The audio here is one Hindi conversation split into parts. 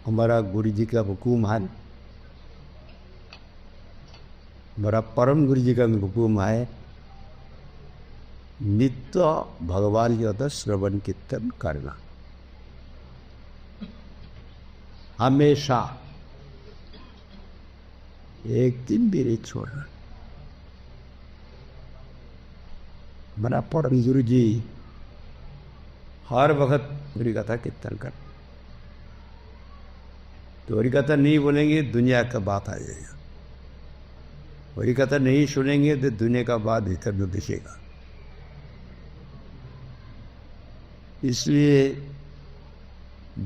हमारा गुरु जी का हुक्म है, हमारा परम गुरु जी का हुक्म है, नित्य भगवान की कथा श्रवण कीर्तन करना। हमेशा एक दिन भी नहीं छोड़ना। हमारा परम गुरु जी हर वक्त हरि कथा कीर्तन कर। तो हरि कथा नहीं बोलेंगे दुनिया का बात आ जाएगा, हरि कथा नहीं सुनेंगे तो दुनिया का बात भीतर में दिखेगा। इसलिए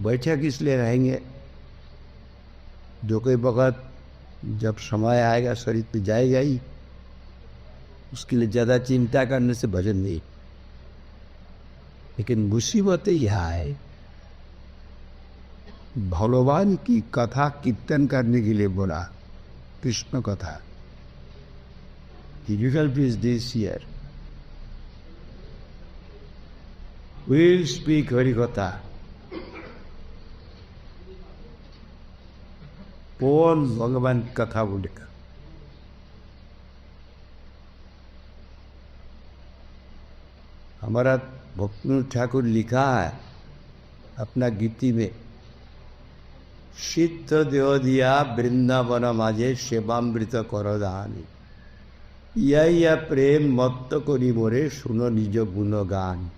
बैठक इसलिए रहेंगे, जो कोई वक्त जब समय आएगा शरीर पे जाएगा ही, उसके लिए ज़्यादा चिंता करने से भजन नहीं। लेकिन मुसीबत यह है, भगवान की कथा कीर्तन करने के लिए बोला, कृष्ण कथा। Difficult is this year. We'll speak Hari Katha. कौन भगवान कथा बोलेगा? हमारा भक्ति ठाकुर लिखा है अपना गीति में, सिद्ध देव दिया वृंदावन माझे सेवामृत कर दानी, या प्रेम मत्त करी मोरे सुनो निज गुणगान।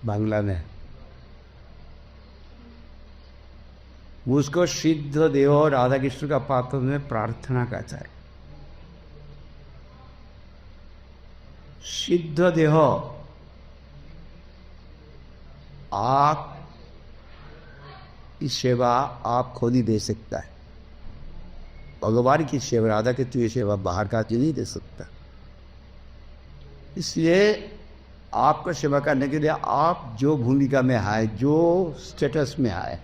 बांग्ला में उसको सिद्ध देव और राधा कृष्ण का पात्र में प्रार्थना करता है। सिद्ध देह आप की सेवा आप खुद ही दे सकता है। भगवान की सेवा, राधा की तुझे सेवा बाहर का नहीं दे सकता। इसलिए आपको सेवा करने के लिए आप जो भूमिका में आए, जो स्टेटस में आए,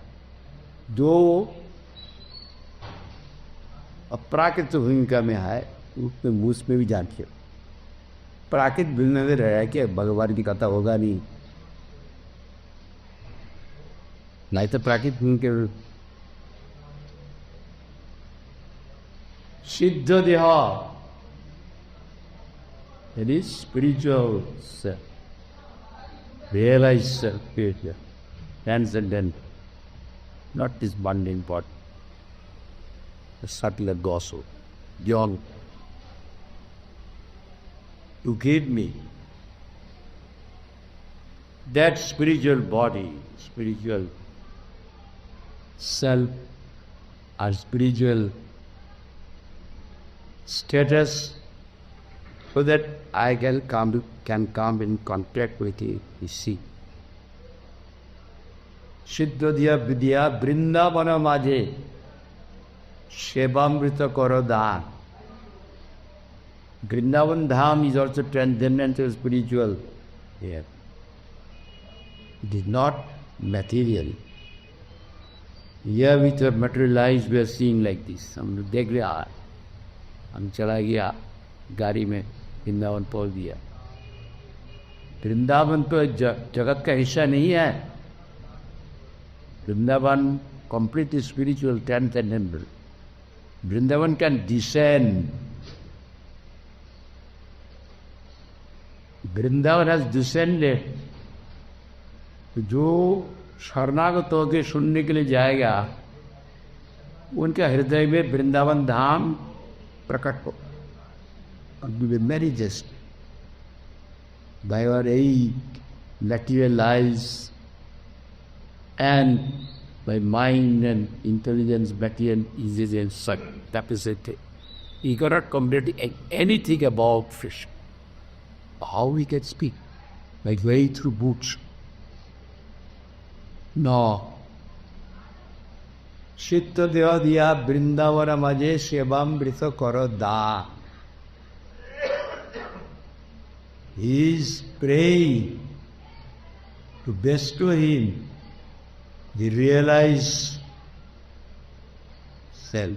जो अप्राकृत भूमिका में आए, उसमें मुझ में भी जानते हो। प्राकृत भूमिका में रह कि भगवान की कथा होगा नहीं तो प्राकृत भूमिका। सिद्ध देह, it is spiritual self, realized self, spiritual, transcendent, not this mundane part, the subtler gospel, beyond. To give me that spiritual body, spiritual self, or spiritual status, so that I can come in contact with it. You see, सिद्ध दिया विद्या वृंदावन माझे सेवामृत करो दान. Vrindavan Dham is also transcendental spiritual here. It is not material. Here with the materialized we are seeing like this. हम लोग देख रहे, हम चला गया गाड़ी में, वृंदावन पहुंच दिया. वृंदावन तो जगत का हिस्सा नहीं है. Vrindavan completely spiritual, transcendental. Vrindavan can descend. Vrindavan has descended. जो शरणागत होकर सुनने के लिए जाएगा, उनके हृदय में वृंदावन धाम प्रकट हो. And we will manifest by our aid, material lives, and by mind and intelligence, material is and such. That is it. You cannot comprehend anything about fish. How we can speak? By way through boots. No. Shitta deva diya vrindavana maje sevamrita karo da. He is praying to bestow him the realized self.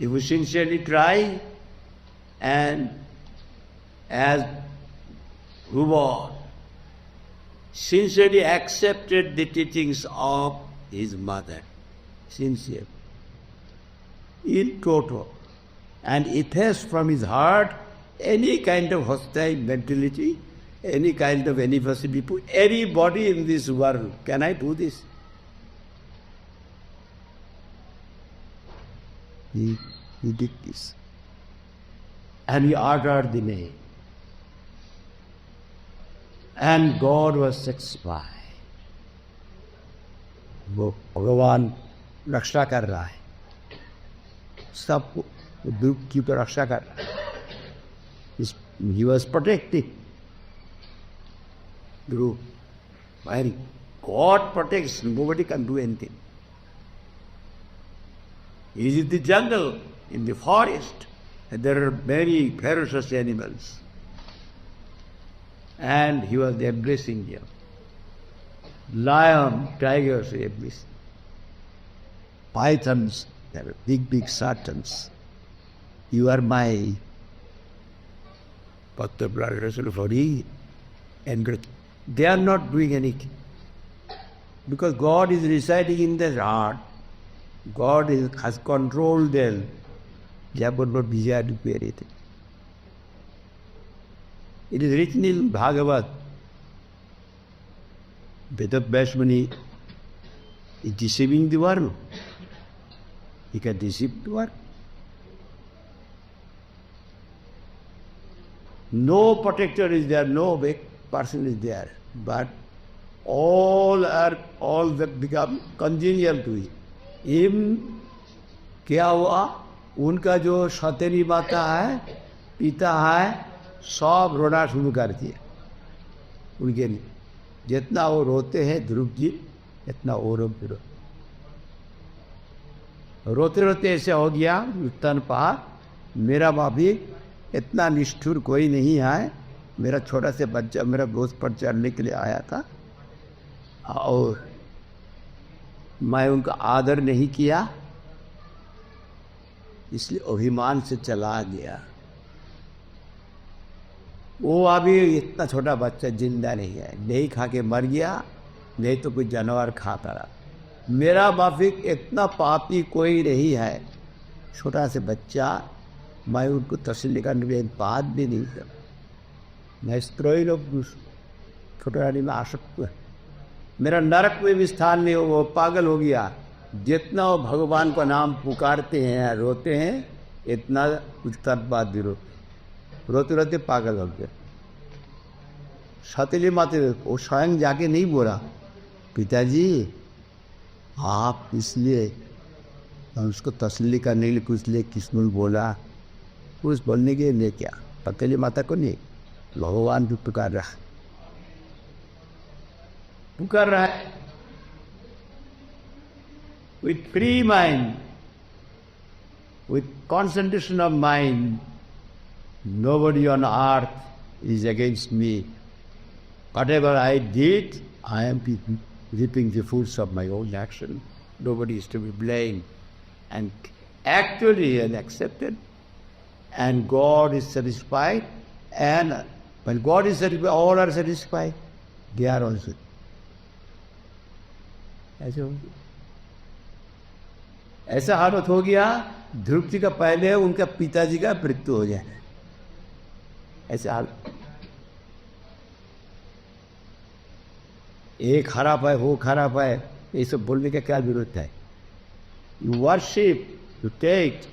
If you sincerely try, and as Ruba sincerely accepted the teachings of his mother, sincere, in toto, and effaced from his heart any kind of hostile mentality, any kind of animosity. Anybody in this world, can I do this? He did this. And he uttered the name. And God was satisfied. वो भगवान रक्षा कर रहा है, सब दुख की तो रक्षा कर रहा है. He was protecting. Guru, while God protects, nobody can do anything. He is in the jungle, in the forest, and there are many ferocious animals. And he was embracing them. Lion, tigers, embracing. Pythons, they are big, big serpents. You are my Bhakta Rasul, and they are not doing anything. Because God is residing in their heart. God has controlled them. They have not desired to do anything. It is written in Bhagavad. Vedabhyas Muni is deceiving the world. He can deceive the world. No protector is there, no big person is there, but all that become congenial to him. क्या हुआ, उनका जो सतेरी माता है, पिता है, सब रोना शुरू कर दिया उनके लिए. जितना वो रोते हैं ध्रुव जी, इतना वो रोते रोते ऐसे हो गया उत्तन पहाड़. मेरा बाबी इतना निष्ठुर कोई नहीं है. मेरा छोटा से बच्चा मेरा बोझ पर चढ़ने के लिए आया था और मैं उनका आदर नहीं किया, इसलिए अभिमान से चला गया. वो अभी इतना छोटा बच्चा जिंदा नहीं है, नहीं खा के मर गया, नहीं तो कोई जानवर खाता रहा. मेरा माफिक इतना पापी कोई नहीं है. छोटा से बच्चा, मैं उनको तसल्ली करने में बात भी नहीं कर. मैं स्त्रोई लोग छोटे रानी में आसक्त है. मेरा नरक में भी स्थान नहीं हो. वो पागल हो गया. जितना वो भगवान का नाम पुकारते हैं, रोते हैं, इतना कुछ तक बाद भी रोते रोते पागल हो गया. सतीली माते वो स्वयं जाके नहीं बोला, पिताजी आप इसलिए, उसको तसल्ली करने के लिए कुछ लिए किसने बोला, उस बोलने के लिए क्या, सतीली माता को नहीं, भगवान भी पुकार रहा है. With free mind, with concentration of mind, nobody on earth is against me. Whatever I did, I am reaping the fruits of my own action. Nobody is to be blamed. And actually and accepted, and God is satisfied, and when God is satisfied, all are satisfied. They are also. ऐसा हालत हो गया, ध्रुव जी का पहले उनका पिताजी का मृत्यु हो जाए. ऐसे हाल. एक खराब है, वो खराब है, ये सब बोलने का क्या जरूरत है. You worship, you take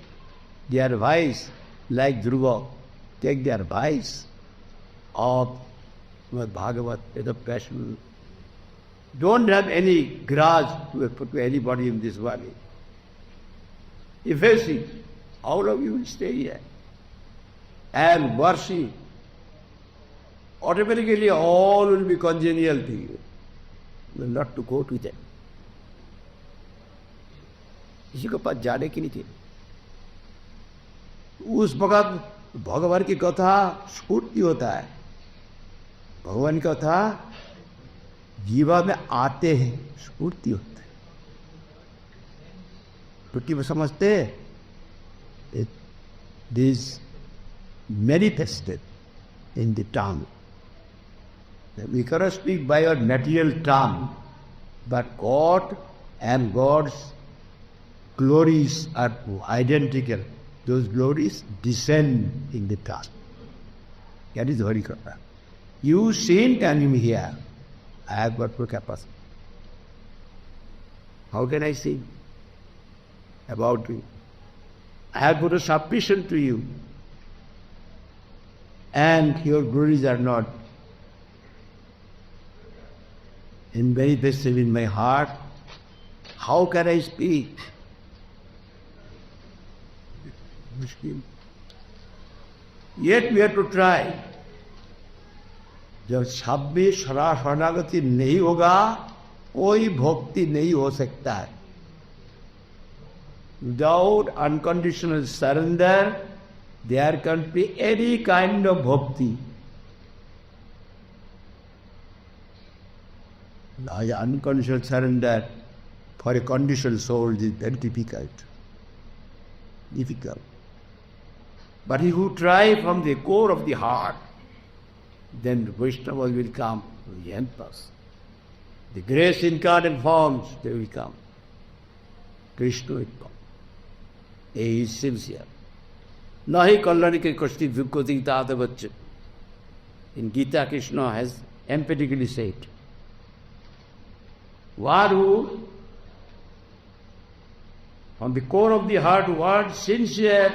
their advice like Dhruva, take their advice of Bhagavat, the passion. Don't have any grudge to anybody in this world. If you see, all of you will stay here and worship. Automatically all will be congenial to you. You will not to go to them. किसी के पास जाने की नहीं थी. उस वक्त भगवान की कथा स्फूर्ति होता है. भगवान की कथा जीवा में आते हैं, स्फूर्ति होता है. छुट्टी में समझते it is manifested in the tongue. We cannot speak by our material tongue, but God and God's glories are identical. Those glories descend in the tongue. That is Harikatha. You sing and you hear. I have got no capacity. How can I sing about you? I have got a submission to you. And your glories are not manifested in my heart. How can I speak? Yet we have to try. जब सब में शरणागति नहीं होगा कोई भक्ति नहीं हो सकता है. Without unconditional surrender, there can't be any kind of bhakti. Unconditional surrender for a conditioned soul is very difficult. But he who tries from the core of the heart, then Vaishnavas will come to help us. The grace incarnate forms, they will come. Krishna will come. He is sincere. Nahi kalyani ke kashti vyukoti tada bachche. In Gita, Krishna has emphatically said, one who, from the core of the heart, wants sincere,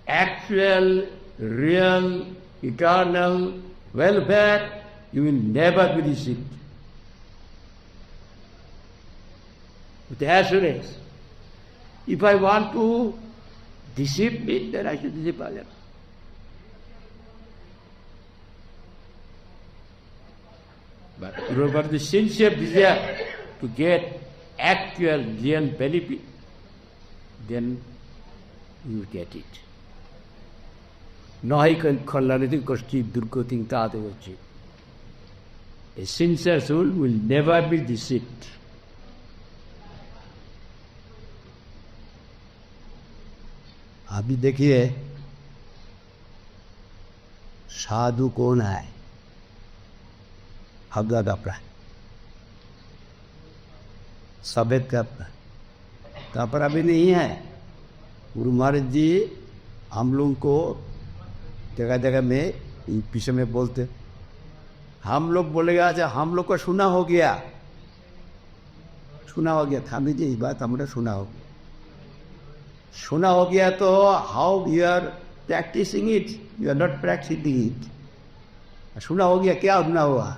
actual, real, eternal welfare, you will never be deceived. With assurance. If I want to deceive me, then I should deceive others. But for the sincere desire to get actual, real benefit, then you will get it. Nahi kallanati kashti durgoti tadavachi. A sincere soul will never be deceived. अभी देखिए साधु कौन है? हग्गा कपड़ा, सफेद कपड़ा, कपड़ा भी नहीं है. गुरु महाराज जी हम लोगों को जगह जगह में पीछे में बोलते, हम लोग बोलेगा अच्छा हम लोग को सुना हो गया थामी जी, बात हमारा सुना हो गया तो how you are practising it? You are not practising it. सुना हो गया, क्या सुना हुआ?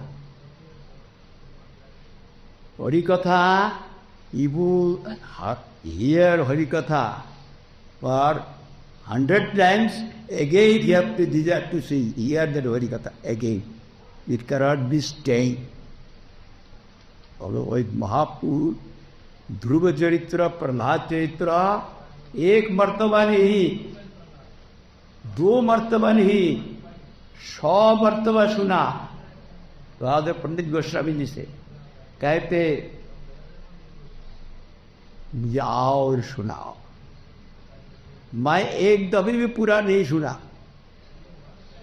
हरिकथा, you hear Harikatha for 100 times, again you have to desire to see, hear that Harikatha again. It cannot be staying. Although महापुरुष ध्रुव चरित्र, प्रहलाद चरित्र एक मर्तबा नहीं, 2 मर्तबा नहीं, 100 मर्तबा सुना. तो पंडित गोस्वामी जी से कहते मुझे आओ और सुनाओ. मैं एक दफे भी पूरा नहीं सुना,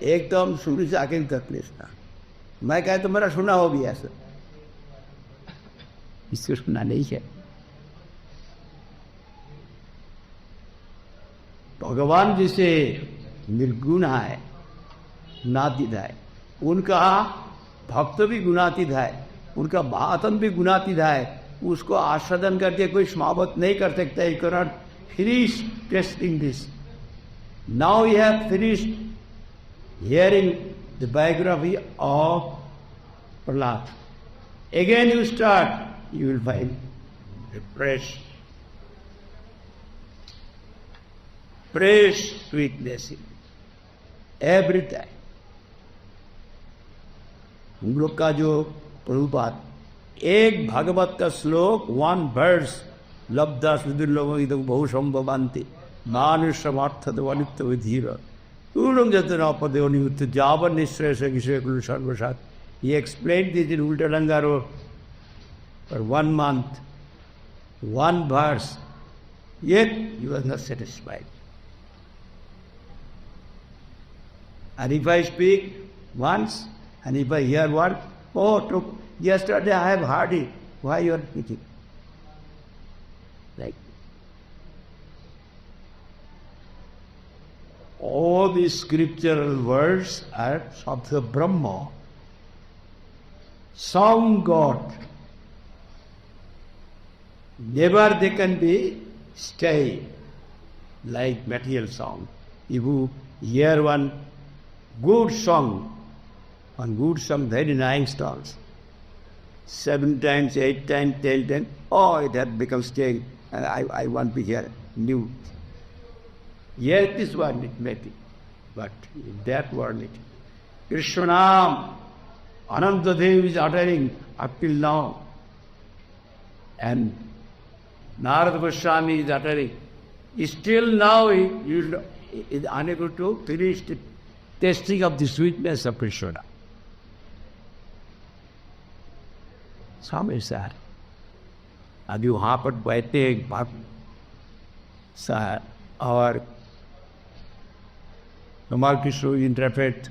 एकदम शुरू से आखिर तक नहीं सुना. मैं कहता मेरा सुना हो गया सर, इसको सुना नहीं है. भगवान जिसे निर्गुण है, गुणातीत है, उनका भक्त भी गुणातीत है, उनका महात्म भी गुणातीत है. उसको आस्वादन करके कोई समावत नहीं कर सकता. You can not finish testing this. Now you have finished hearing the biography of Prahlad. Again you start, you will find fresh sweetness in every time. हम लोग का जो प्रभुपाद एक भागवत का श्लोक, 1 verse, लब्धा सुदुर्लभ इदं बहु संभवान्ति मानुषमर्थत वनित्य विधीर पूर्णं जतना पदे अनियुक्त जावन निश्चय से किसे सर्वसात. He explained this in Ultalangaro for 1 month, 1 verse, yet he was not satisfied. And if I speak once, and if I hear one, oh, yesterday I have heard it. Why you are repeating? Like all these scriptural words are of the Brahma, sound God. Never they can be stay like material sound. If you hear one good song, very nice songs, 7 times, 8 times, 10 times, oh, it has become staying, and I want to hear new. Yes, this one it may be, but in that world it. Krishnam, Anantadev is uttering up till now, and Narada Goswami is uttering. Still now he is unable to finish the tasting of the sweetness of Krishna. Some is that. अब वहाँ पर बैठते एक बात और Ramal Krishna interpret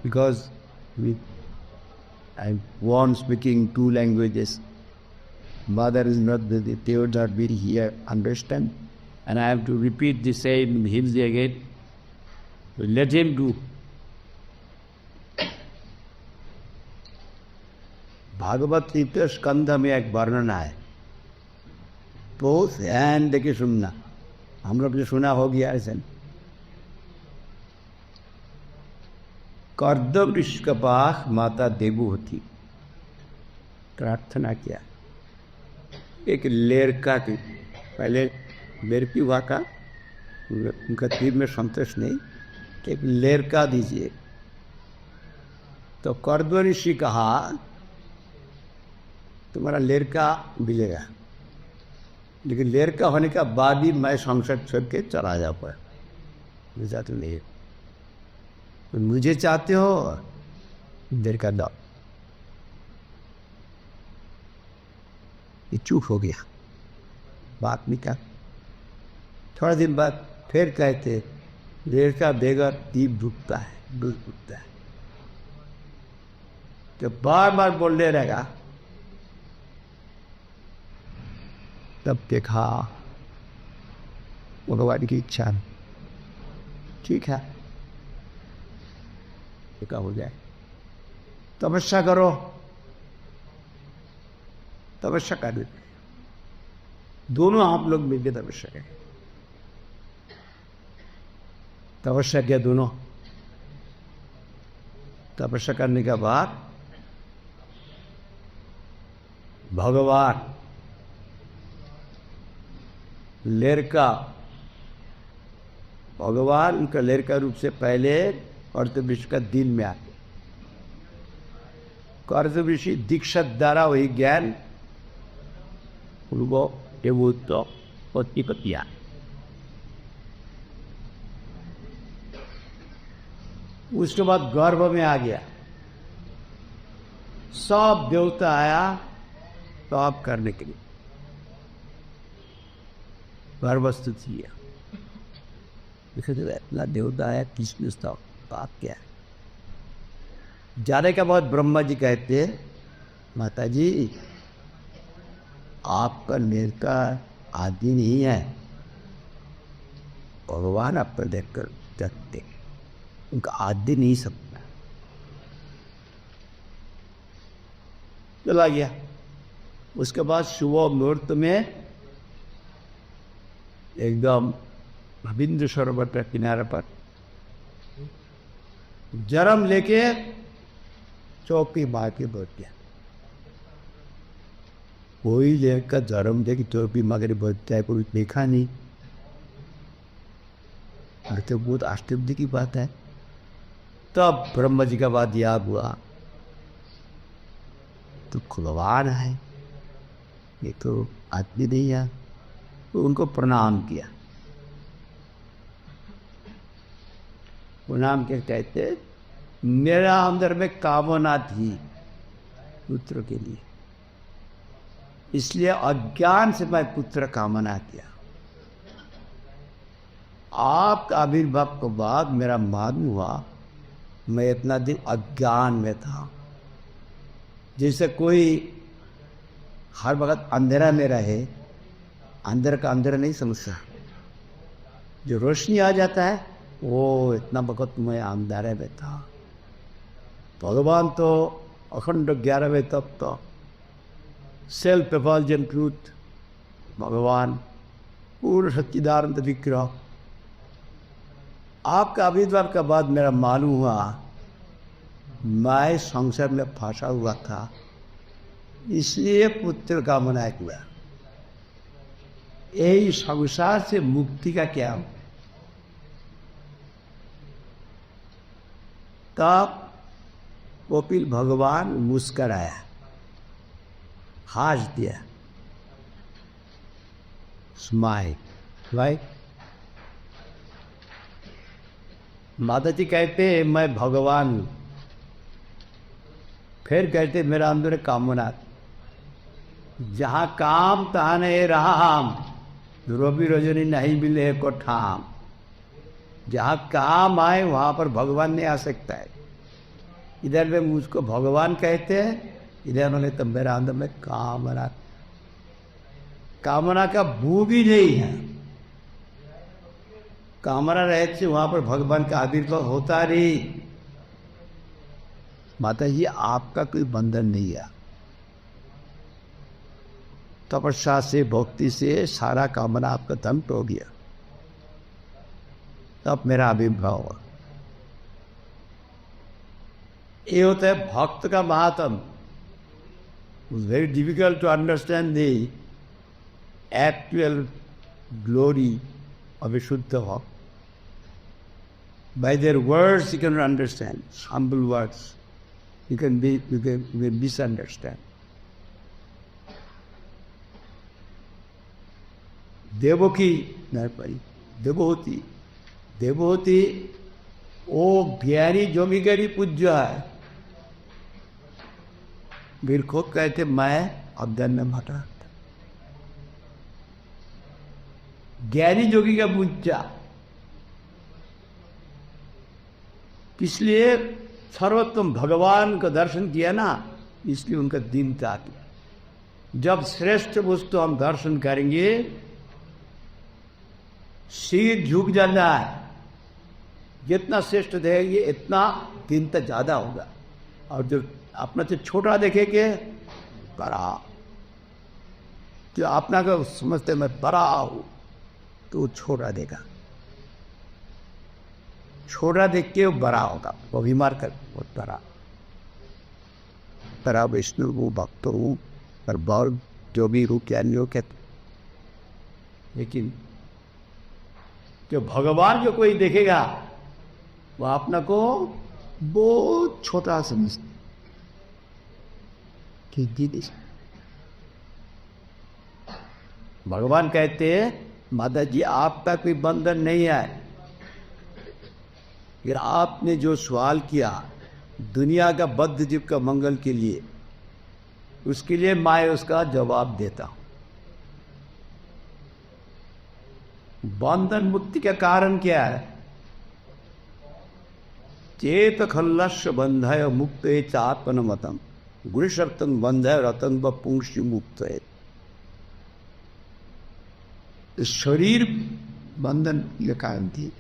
because I'm one speaking 2 languages. Mother is not the third are very here understand, and I have to repeat the same hymns again. So let him do. Bhagavat तृतीय स्कंध में एक वर्णन है, तो ध्यान देके सुनना. हम लोग जो सुना हो गया ऐसे. कर्दम ऋषि के पास माता देवहूति प्रार्थना किया. एक लेरका की, पहले लेरकी हुआ का उनका तीर में संतोष नहीं कि एक लेरका दीजिए. तो कर्दम ऋषि कहा तुम्हारा लेरका मिलेगा, लेकिन लेरका होने का बाद ही मैं संसद छोड़ के चला जाऊँगा. मुझे चाहते नहीं, मुझे चाहते हो लेरका दो. ये चूक हो गया, बात नहीं कर. थोड़ा दिन बाद फिर कहते लेरका बेगर दीप डूबता है, दूध डूबता है. तो बार बार बोलने रहेगा. तब देखा भगवान की इच्छा, ठीक है क्या हो जाए, तपस्या करो. तपस्या कर, दोनों आप लोग मिलकर तपस्या करें. तपस्या किया दोनों. तपस्या करने के बाद भगवान लेरका, भगवान उनका लेरका रूप से पहले कर्दम ऋषि का दिल में आते. कर्दम ऋषि दीक्षा द्वारा वही ज्ञान उनको उत्पत्तिया. उसके बाद गर्भ में आ गया. सब देवता आया तप करने के लिए. गर्भस्थ किया. इतना देवता आया, किसने स्तव बात क्या है. जाने के बाद ब्रह्मा जी कहते माता जी आपका लेरका आदि नहीं है, भगवान आप पर देखकर जगते, उनका आदि नहीं सकता. चला गया. उसके बाद सुबह मुहूर्त में एकदम बिंदु सरोवर के किनारे पर जन्म लेके चौकी मार के बैठ गया. कोई लेकर जन्म लेके चौकी मार के बैठता है, कोई देखा नहीं. अरे तो बहुत आश्चर्य की बात है. तब ब्रह्मा जी का बात याद हुआ, तो खुलवान है, ये तो आदमी नहीं है. तो उनको प्रणाम किया. प्रणाम के कहते मेरा अंदर में कामना थी पुत्र के लिए, इसलिए अज्ञान से मैं पुत्र कामना किया. आपका आविर्भाव के बाद मेरा मालूम हुआ मैं इतना दिन अज्ञान में था। जैसे कोई हर वक्त अंधेरा में रहे, अंदर का अंधेरा नहीं समझता, जो रोशनी आ जाता है वो इतना वक्त मैं अंधेरे में था। भगवान तो अखंड 11वें तत्व, सेल्फ एफल्जेंट ट्रूथ, भगवान पूर्ण सच्चिदानंद विग्रह। आपका आविर्भाव के बाद मेरा मालूम हुआ मैं संसार में फंसा हुआ था, इसलिए पुत्र कामना किया। यही संसार से मुक्ति का क्या हो? तब कपिल भगवान मुस्कराया, हंस दिया, स्माइल, राइट। माता जी कहते मैं भगवान हूं, फिर कहते मेरा अंदर कामना, जहां काम तहां नहीं राम, रोबी रजनी नहीं मिले को ठाम। जहां काम आए वहां पर भगवान नहीं आ सकता है। इधर में मुझको भगवान कहते हैं, इधर उन्होंने तो मेरा अंदर में कामना, कामना का बू भी नहीं है। कामना रहते से वहां पर भगवान का आविर्भाव होता नहीं। माता जी आपका कोई बंधन नहीं है, तपस्या से भक्ति से सारा कामना आपका धम्प हो गया, तब मेरा आविर्भाव हुआ। ये होता है भक्त का महात्म। Very difficult to understand the actual glory of a शुद्ध भक्त। By their words you can understand, humble words. You can misunderstand. Devaki नरपरी, Devahuti, Devahuti वो ज्ञानी जोगिगरी पूज्य है। फिर खुद कहते मैं अध्ययन में भटा, ज्ञानी जोगी का पूज्य। इसलिए सर्वोत्तम भगवान का दर्शन किया ना, इसलिए उनका दीनता आ गया। जब श्रेष्ठ वस्तु हम दर्शन करेंगे सिर झुक जाना है। जितना श्रेष्ठ देखेंगे इतना दीनता ज्यादा होगा, और जो अपना से छोटा देखेंगे बड़ा, जो अपना को समझते मैं बड़ा हूं तो वो छोटा देगा, छोटा देख के वो बड़ा होगा, वो बीमार कर बहुत बड़ा। बड़ा विष्णु हूँ, भक्त हूँ, पर बहुत जो भी हूँ क्या नहीं हो कहते। लेकिन जो भगवान जो कोई देखेगा वो अपना को बहुत छोटा समझता कि जी। भगवान कहते हैं माता जी आपका कोई बंधन नहीं है। फिर आपने जो सवाल किया दुनिया का बद्ध जीव का मंगल के लिए, उसके लिए मैं उसका जवाब देता हूं। बंधन मुक्ति का कारण क्या है? चेत खल्लस्य बंधय मुक्त चात्मनमतम गुरुशक्तन बंधय रतन व पुंस्य मुक्त है। शरीर बंधन के कारण थी।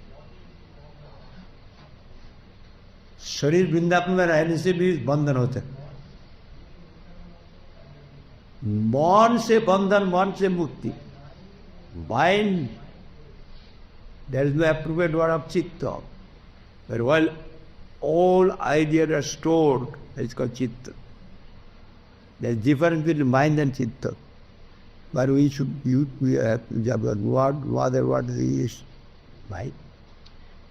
शरीर वृंदावन में रहने से भी बंधन होते। मन से बंधन, मन से मुक्ति। Mind, there is no approved word of chitta. But while all ideas are stored, it's called chitta. There's difference between mind and chitta. But we should use what is mind.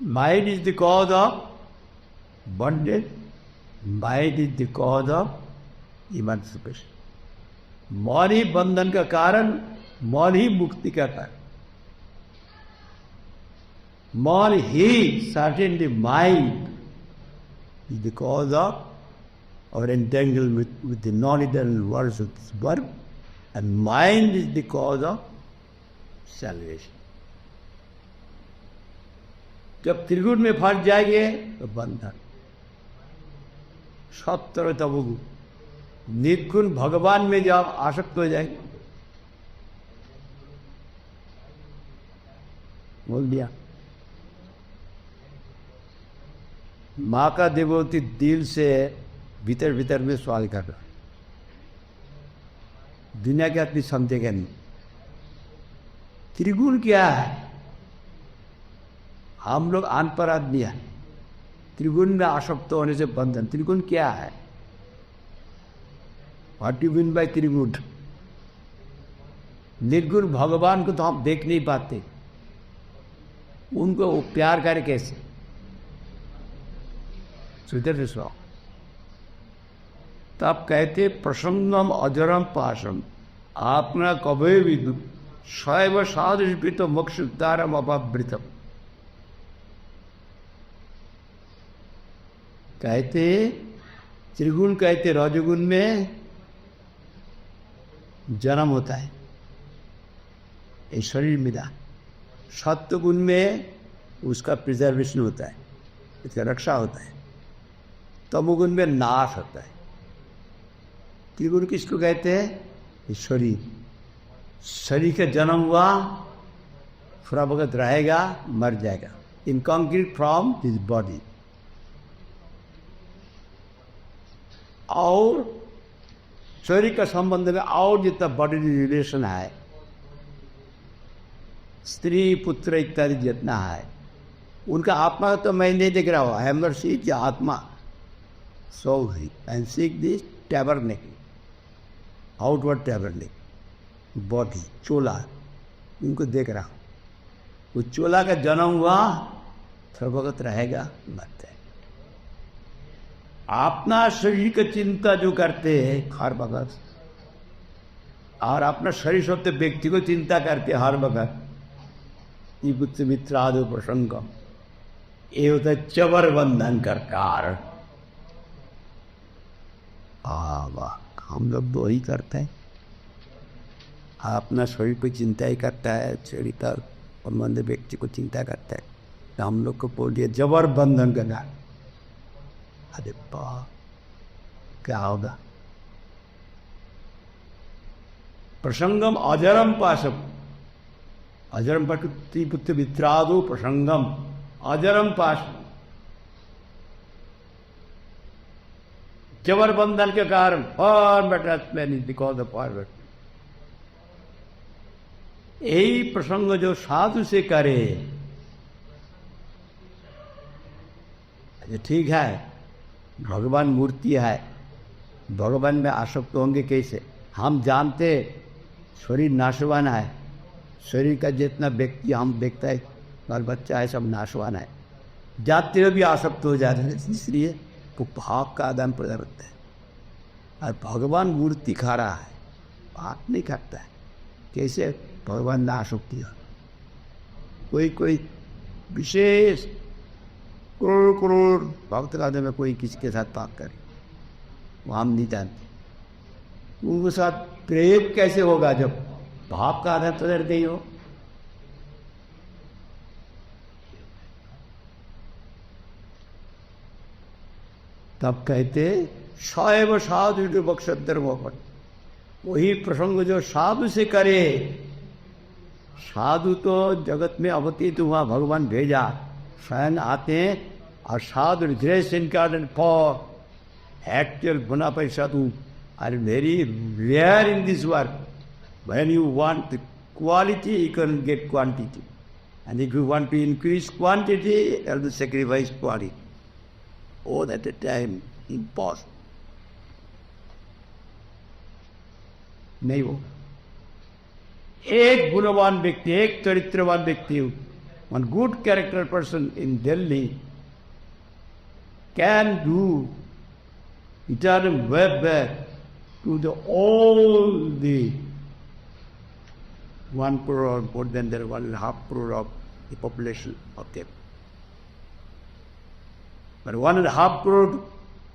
Mind is the cause of bondage. Mind is the cause of emancipation. मन ही बंधन का कारण, मन ही मुक्ति का कारण। मन ही, certainly mind is the cause of our entanglement with the non-eternal words of this birth, and mind is the cause of salvation. जब त्रिगुण में फंस जाएंगे तो बंधन। सत्तर तमोगुण, निर्गुण भगवान में जब आसक्त हो जाएंगे, बोल दिया। माँ का देवोती दिल से भीतर भीतर में सवाल कर रहा, दुनिया के आदमी समझेगा नहीं त्रिगुण क्या है। हम लोग अनपढ़ आदमी है, त्रिगुण में आसक्त होने से बंधन। त्रिगुण क्या है? व्हाट यू मीन बाय त्रिगुण? निर्गुण भगवान को तो हम देख नहीं पाते, उनको वो प्यार करे कैसे? सुधर सो तब कहते प्रसंगम अजरम पाशम आपना कभे भी शैव सादृश मोक्ष उद्धारम अपावृतम। कहते त्रिगुण, कहते रजोगुण में जन्म होता है, ये शरीर मिला। सत्वगुण में उसका प्रिजर्वेशन होता है, इसका रक्षा होता है। तमोगुण में नाश होता है। त्रिगुण किसको कहते हैं? ये शरीर। शरीर का जन्म हुआ, थोड़ा वक्त रहेगा, मर जाएगा। इन कॉन्क्रीट फ्रॉम दिस बॉडी। और शरीर का संबंध में और जितना बॉडी रिलेशन है, स्त्री पुत्र इत्यादि जितना है, उनका आत्मा तो मैं नहीं देख रहा हूँ। I am not seek the आत्मा, so he and seek this tabernacle, outward tabernacle, body, चोला, उनको देख रहा हूँ। वो चोला का जन्म हुआ, थोड़ा वक्त रहेगा, मरते हैं। अपना शरीर की चिंता जो करते हैं हर वक्त, और अपना शरीर शब्द व्यक्ति को चिंता करते हर वक्त, ये बुद्ध मित्रादो प्रसंगम, ये होता है चबर बंधन का कारण। वाह, हम लोग तो वही करते हैं। अपना शरीर को चिंता ही करता है, शरीर का संबंध व्यक्ति को चिंता करता है, तो हम लोग को बोल दिया जबर बंधन का कारण। अरे बा, क्या होगा? प्रसंगम अजरम पाशम, अजरम पुत्र मित्रादो प्रसंगम, अजरम पाश, जबर बंधन के कारण, form attachment because of forward. यही प्रसंग जो साधु से करे, ठीक है, भगवान मूर्ति है, भगवान में आसक्त होंगे कैसे? हम जानते शरीर नाशवान है, शरीर का जितना व्यक्ति हम देखता है, बाल बच्चा है, सब नाशवान है, जाते हुए भी आसक्त हो जाते हैं। इसलिए वो भाव का आदान प्रदान होता है। और भगवान मूर्ति खा रहा है, बात नहीं करता है, कैसे भगवान ना आसक्ति हो? कोई कोई विशेष करोड़ करोड़ भक्त का में कोई किसी के साथ पाप करे, वो हम नहीं जानते। उनके साथ प्रेम कैसे होगा जब भाव का आधार प्रदान नहीं हो? तब कहते शैव साधु बक्षर मोहन, वही प्रसंग जो साधु से करे। साधु तो जगत में अवतीत हुआ, भगवान भेजा, स्वयं आते हैं, और साधु grace incarnate for actual bona fide साधु are very rare in this work. When you want the quality, you can get quantity. And if you want to increase quantity, you have to sacrifice quality. All at a time, impossible. नहीं वो एक गुणवान व्यक्ति, एक चरित्रवान व्यक्ति, one good character person in Delhi can do eternal web back to the all the 1 crore, more than there 1.5 crore of the population of them. But 1.5 crore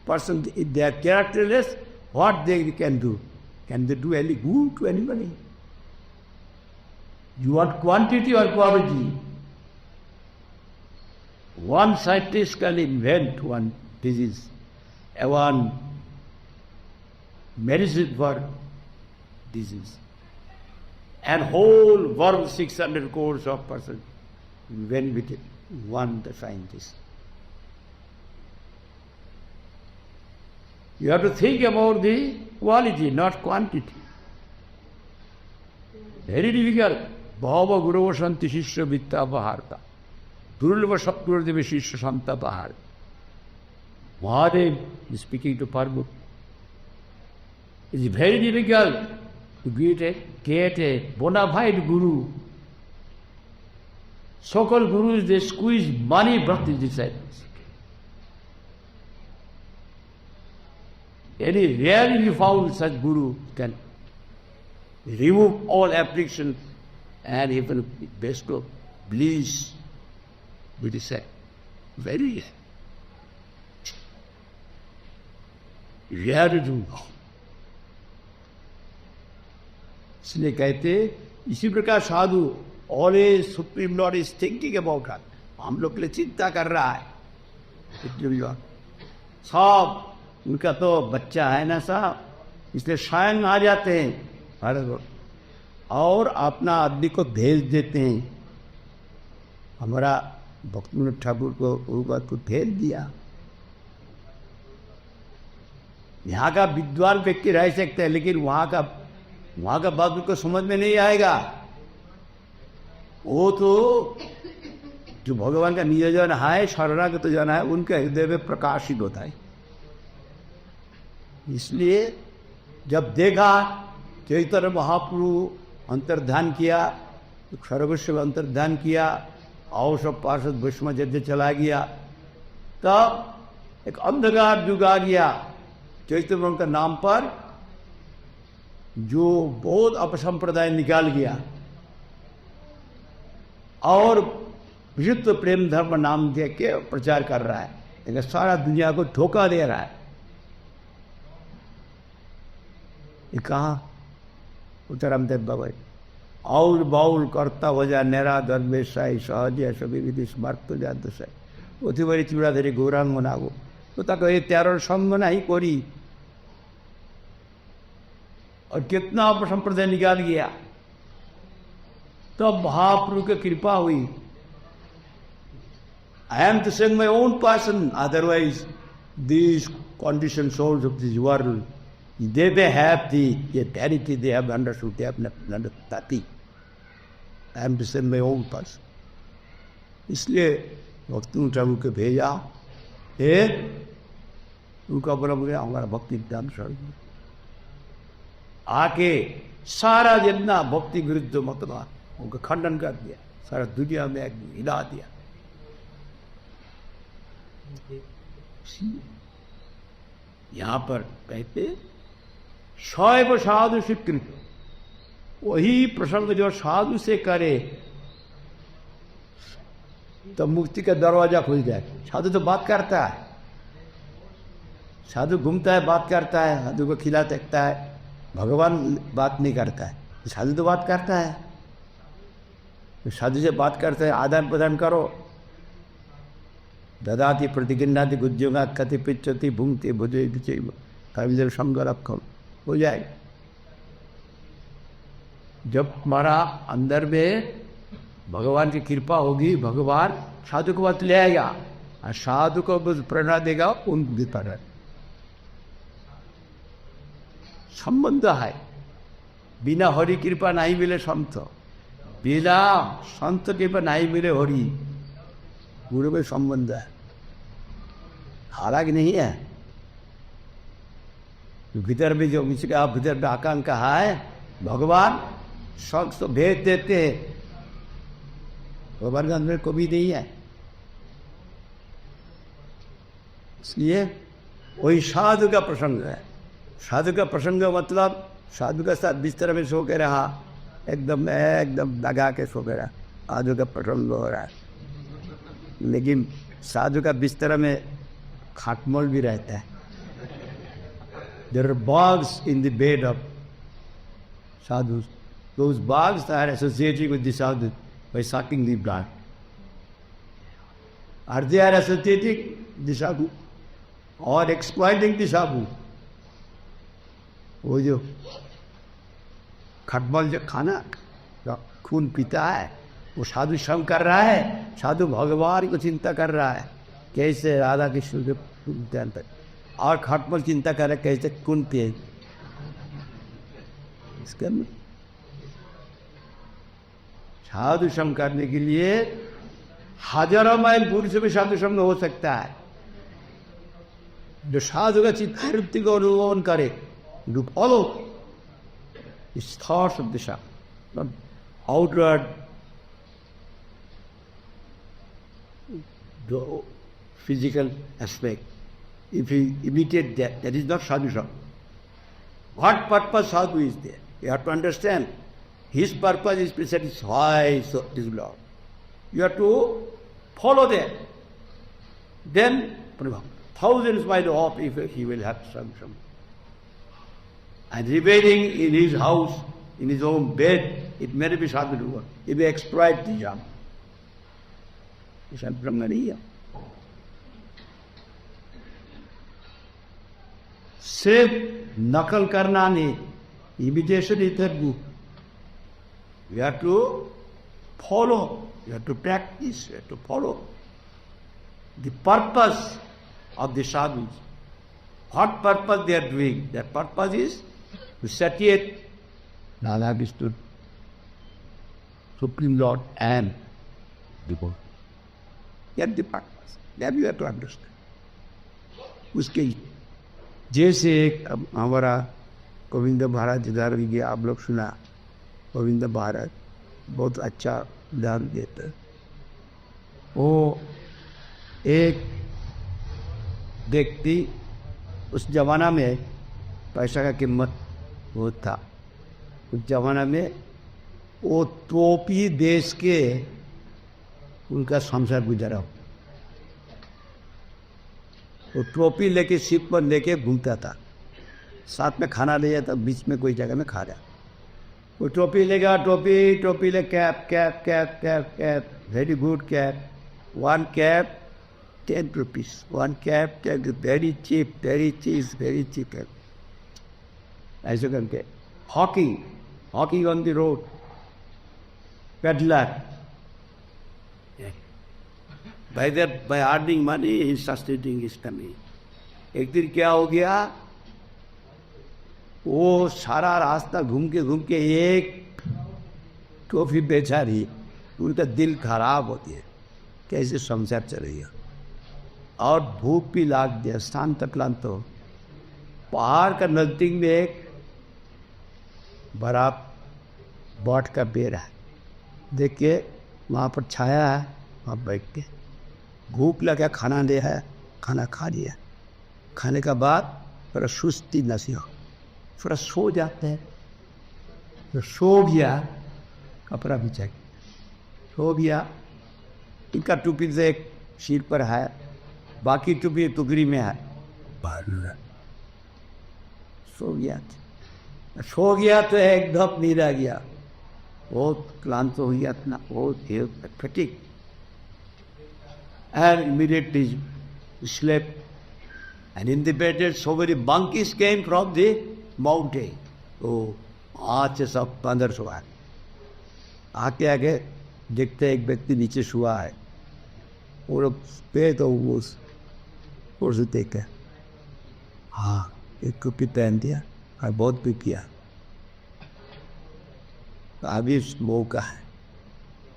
person, if they are characterless, what they can do? Can they do any good to anybody? You want quantity or quality? One scientist can invent one disease, one medicine for disease. And whole world, 600 crores of persons, invent with it, one the scientist. You have to think about the quality, not quantity. Very difficult. Bhava Guru Shanti Shishya Vitta Paharta. Durulva Sapgurudev Shishya Santa Pahar. Mahadev is speaking to Parvut. It is very difficult to get a bona fide guru. So-called gurus, they squeeze money from the disciples. Very rarely you found such guru can remove all affliction and even bestow bliss. It is said. Very rare to do. इसलिए कहते इसी प्रकार साधु always supreme lord is thinking about us, हम लोग के लिए चिंता कर रहा है। सब उनका तो बच्चा है ना साहब, इसलिए स्वयं आ जाते हैं और अपना आदमी को भेज देते हैं। हमारा भक्तिविनोद ठाकुर को वो बात को भेज दिया। यहाँ का विद्वान व्यक्ति रह सकते हैं, लेकिन वहाँ का बात उनको समझ में नहीं आएगा। वो तो जो भगवान का नियोजन है, शरणागत तो जन है, उनके हृदय में प्रकाशित होता है। इसलिए जब देखा चैतन्य महाप्रभु अंतर्ध्यान किया, सर्वस्व अंतर्ध्यान किया और सब पार्षद भस्म यज्ञ चला गया, तब एक अंधकार युग आ गया चैतन्य का नाम पर, जो बहुत अपसंप्रदाय निकाल गया और विशुद्ध प्रेम धर्म नाम दे के प्रचार कर रहा है, लेकिन सारा दुनिया को धोखा दे रहा है। ये कहा उत्तरामदेव बाबा, आउल बाउल करता हो जा नेरा दरवेशाई सहजिया सभी विधि स्मार्त जात से অতিবারী চূড়াধারী গৌরাঙ্গ নাগো, तो तक ये 13 संग नहीं कोरी और कितना संप्रदाय निकाल गया। तब महाप्रभु की कृपा हुई। I am to sing my own person, otherwise these conditioned souls of this world, they may have the eternity, they have understood, they have not nothing. I am to sing my own person. इसलिए भक्ति ठाकुर के भेजा, उनका बड़ा बोला हमारा भक्ति ज्ञान स्वर्ग आके सारा जितना भक्ति विरुद्ध मतवाद उनका खंडन कर दिया, सारा दुनिया में एक हिला दिया। यहाँ पर कहते शैव साधु स्वीकृत, वही प्रसंग जो साधु से करे तो मुक्ति का दरवाजा खुल जाए। साधु तो बात करता है, साधु घूमता है, बात करता है, साधु को खिला सकता है, भगवान बात नहीं करता है। साधु तो बात करता है, तो साधु से बात करते हैं, आदान प्रदान करो। ददाति प्रतिगिन्नाति गुज्जोगात कति पिच्छति भुंगति भुजे कविजल संग रखम हो जाए। जब हमारा अंदर में भगवान की कृपा होगी, भगवान साधु को बात ले आएगा और साधु को प्रेरणा देगा उन पर संबंध है। बिना हरि कृपा नहीं मिले संत, बिना संत कृपा नहीं मिले हरि, गुरु में संबंध है, हालांकि नहीं है। भीतर में जो इसका भीतर में आकांक्षा है, भगवान संत तो भेज देते हैं, भगवान के अंदर को भी नहीं है। इसलिए वही साधु का प्रसंग है। साधु का प्रसंग मतलब साधु के साथ बिस्तर में सो के रहा, एकदम एकदम दगा के सो के रहा, साधु का प्रसंग हो रहा है। लेकिन साधु का बिस्तर में खाटमल भी रहता है। There are bugs in the bed of sadhus. Those bugs are associated with the sadhu by sucking the blood. Are they are associating the sadhu or exploiting the sadhu? वो जो खटमल जो खाना खून पीता है वो साधु श्रम कर रहा है, साधु भगवान को चिंता कर रहा है कैसे राधा कृष्ण के ध्यान तक, और खटमल चिंता कर रहा है कैसे खून पिए। इसका साधु श्रम करने के लिए हजारों माइल दूर से भी साधु श्रम हो सकता है। जो साधु का चित्तवृत्ति को अनुगमन करे, you follow his thoughts of the Shah, not outward the physical aspect. If you imitate that, that is not sadhu sham. What purpose sadhu is there? You have to understand. His purpose is to satisfy his Lord. You have to follow that. Then, thousands miles off if he will have some. And remaining in his house, in his own bed, it may be sadhu. It may exploit the jam. It's a brahmaniya. सिर्फ नकल करना नहीं, imitation is the good. You have to follow, you have to practice, you have to follow the purpose of the sadhus. What purpose they are doing? Their purpose is to satiate Radha Krishna, Supreme Lord and devotee. That's the purpose. That you have to understand. उसके जैसे एक हमारा गोविंद महाराज इधर भी गया, आप लोग सुना, गोविंद महाराज बहुत अच्छा उदाहरण देते। वो एक व्यक्ति, उस जमाना में पैसा का कीमत बहुत था। उस जमाना में वो टोपी देश के उनका संसार गुजारा। वो टोपी लेके शिप पर लेके घूमता था, साथ में खाना ले जाता, बीच में कोई जगह में खा रहा। वो टोपी लेगा, टोपी ले cap cap cap cap cap, very good cap, one cap 10 rupees, one cap, very cheap, very cheap. ऐसे करके hockey on the road, peddler. By earning money, he is sustaining his family. एक दिन क्या हो गया, वो सारा रास्ता घूम के एक टॉफी बेचा रही, उनका दिल खराब होती है, कैसे संसार चल रही है, और भूख भी लाग दिया, शांत क्लांत हो। पहाड़ का नजदीक में एक बड़ा बॉट का पेड़ है, देखिए वहाँ पर छाया है, वहाँ बैठ के भूख लगा, खाना ले है, खाना खा लिया। खाने का बाद थोड़ा सुस्ती नसी हो, थोड़ा सो जाते हैं, तो सो गया, कपड़ा बिछा के सो गया। इनका टोपी से एक सिर पर है, बाकी टोपी टुकड़ी में है, सो गया तो एकदम नींद आ गया, बहुत क्लांत हो गया, इतना बहुत fatigue, and immediately slept. And in the bed, so many monkeys came from the mountain. Oh, आज से सब अंदर सोआ है। आके आगे देखते एक व्यक्ति नीचे सोआ है, वो लोग पे तो वो से देखे, हाँ एक टोपी पहन दिया और बहुत भी किया, अभी मौका है।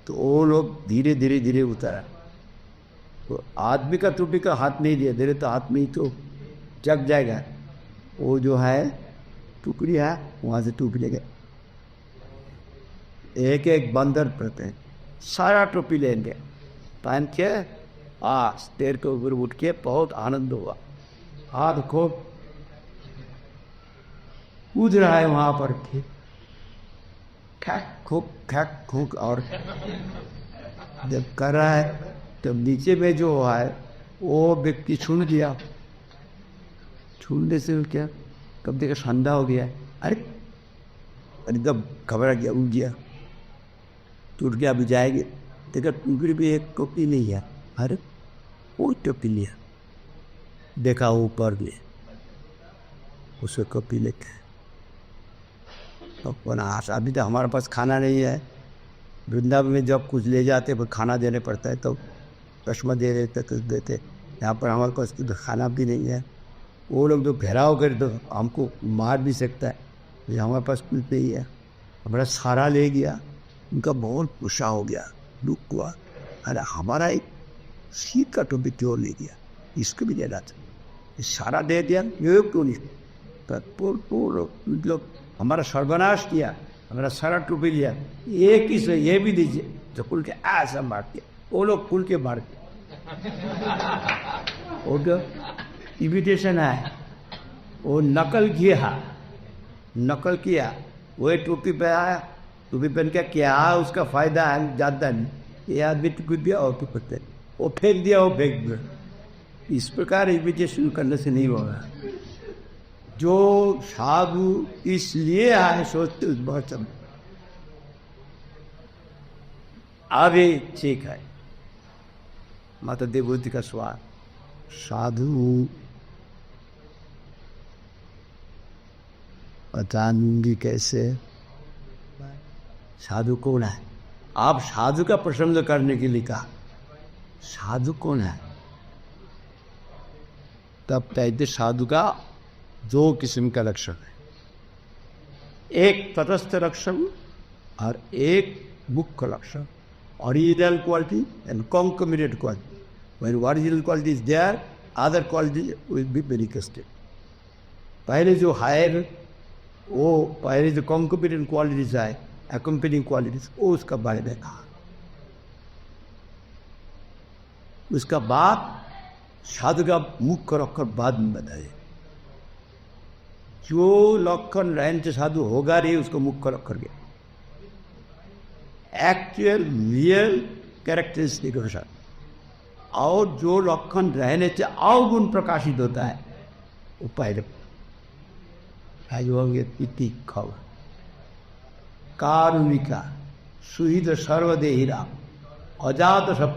तो वो लोग धीरे धीरे उतरा, तो आदमी का टोपी का हाथ नहीं दिया, धीरे तो हाथ में ही तो जग जाएगा। वो जो है टुकड़ी है, वहाँ से टोपी ले गए, एक बंदर पड़ते हैं, सारा टोपी लेंगे पहन के, स्टेयर के ऊपर उठ के बहुत आनंद हुआ। हाथ खूब कूद रहा है वहाँ पर, खैक खूक, और जब कर रहा है तब नीचे में जो है वो व्यक्ति छूट गया। छूटने से क्या, कब देखा ठंडा हो गया, अरे एकदम घबरा गया, उठ गया, टूट गया, अभी जाएंगे, देखा टुकड़ी भी एक टोपी नहीं है, अरे वो टोपी लिया, देखा ऊपर में उसे कॉपी लेके तो बना आशा। अभी तो हमारे पास खाना नहीं है, वृंदावन में जब कुछ ले जाते तो खाना देने पड़ता है, तो चश्मा दे देते तो देते। यहाँ पर हमारे पास तो खाना भी नहीं है। वो लोग जो घेराव कर तो हमको मार भी सकता है, ये हमारे पास कुछ नहीं है। हमारा सारा ले गया, उनका बहुत गुस्सा हो गया, दुख हुआ। अरे हमारा एक सीट का टोपी क्यों ले गया, इसको भी देना था, ये सारा दे दिया, ये क्यों नहीं। मतलब हमारा सर्वनाश किया, हमारा सारा टोपी लिया, एक ही से ये भी दीजिए, तो खुल के ऐसा मार दिया। वो लोग खुल के मार दिया। वो तो इमिटेशन है, वो नकल किया, वो टोपी पे आया, टोपी पहन के क्या उसका फायदा है ज़्यादा नहीं। ये आदमी टोपी दिया और तो पता है वो फेंक दिया, वो फेंक दिया। इस प्रकार इमिटेशन करने से नहीं होगा। जो साधु इसलिए आए सोचते उस बहुत अभी ठीक है। माता देवभूति का स्वाद साधु बताऊंगी कैसे, साधु कौन है। आप साधु का प्रशंसा करने के लिए कहा, साधु कौन है। तब कहते साधु का दो किस्म का लक्षण है, एक तटस्थ लक्षण और एक मुख्य लक्षण, original quality and concomitant quality. When original quality is there, other quality will be manifested. पहले जो हायर, वो पहले जो concomitant qualities है, accompanying qualities, वो उसका बारे में कहा। उसका बाद साधु का मुख्य लक्षण बाद में बताए। जो लक्षण रहन से साधु होगा रे, उसको मुख्य लक्षण गया। एक्चुअल रियल कैरेक्टरिस्टिक के साथ, और जो लक्षण रहने से अवगुण प्रकाशित होता है वो पहले खबर कारुणिका सुहित सर्वदेहिरा अजात सब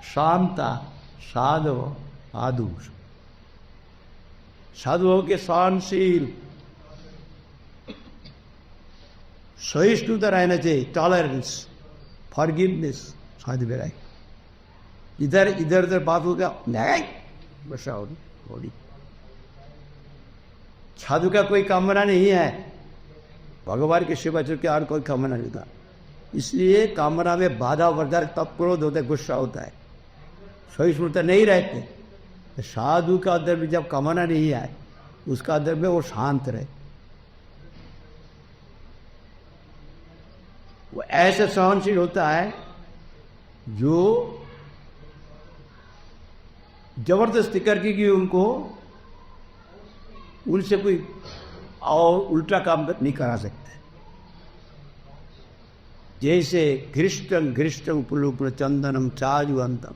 शांता साधव आदु। साधुओं के सहनशील, सहिष्णुता रहना चाहिए, टॉलरेंस, फॉरगिवनेस, साधु बेराई। इधर इधर बात हो गया नहीं, बसा होगी। साधु का कोई कामना नहीं है, भगवान के शिव के और कोई कामना नहीं था। इसलिए कामना में बाधा वर्धा तब क्रोध होता है, गुस्सा होता है, सहिष्णुता नहीं रहते। साधु का अंदर में जब कामना नहीं है, उसका अंदर में वो शांत रहे। वो ऐसे सहनशील होता है जो जबरदस्ती करके कि उनको उनसे कोई और उल्टा काम नहीं करा सकते। जैसे घृष्टं घृष्टं पुलुपुल चंदनम चारुअंतम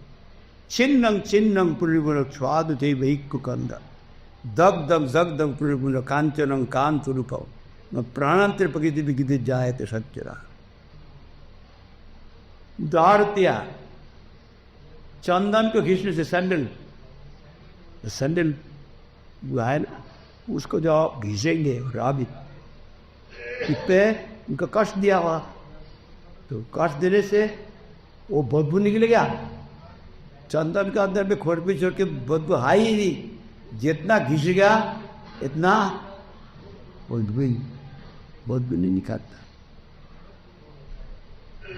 छिन्नं छिन्नं पुलुपुल स्वाद थे वैक्कु कंद दग्धं दग्धं पुलुपुल कांचनं कांतरूपम प्राणांतर प्रकृति विगित जायते सच्चरा। दारतिया चंदन को घिसने से सैंडल है ना, उसको जो घिसेंगे राबी पे उनका कष्ट दिया हुआ, तो कष्ट देने से वो बदबू निकल गया। चंदन के अंदर में खोट पे छोड़ के बदबू हाई ही नहीं, जितना घिस गया इतना बदबू नहीं निकालता।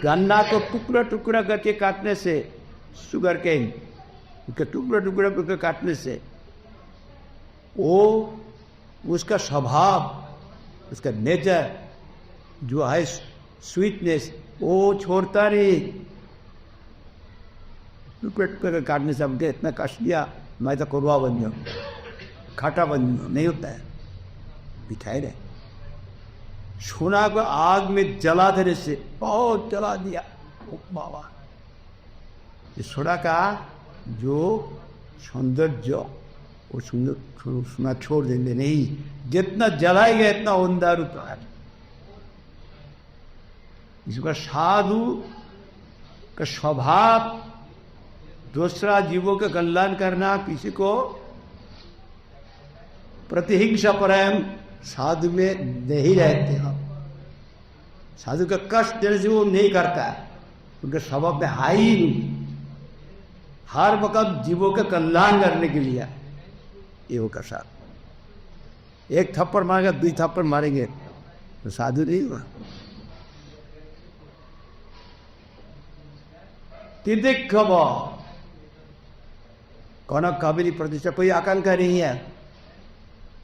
गन्ना को टुकड़ा टुकड़ा करके काटने से, शुगर केन उसका टुकड़ा टुकड़ा करके काटने से वो उसका स्वभाव, उसका नेचर जो है स्वीटनेस, वो छोड़ता नहीं। टुकड़ा टुकड़ा काटने से हमको इतना कष्ट दिया, मैं तो कड़वा बन जाऊँ, खाटा बन जाऊँ, नहीं होता है। बिठाए रहे सोना को आग में जला देने से बहुत जला दिया बाबा। ये सोना का जो सौंदर्य वो सोना छोड़ देंगे नहीं, जितना जलाएगा इतना अंधार उतार। इसका साधु का स्वभाव दूसरा जीवों का कल्याण करना, किसी को प्रतिहिंसा प्रेम साधु में नहीं रहते हो। साधु का कष्ट देने से वो नहीं करता है, उनके स्वभाव में हाई ही नहीं। हर वक्त जीवों का कल्याण करने के लिए ये वो का साथ। एक थप्पड़ मारेगा, 2 थप्पड़ मारेंगे तो साधु नहीं हुआ। तिदिक कौन काबिली प्रतिष्ठा, कोई आकांक्षा नहीं है,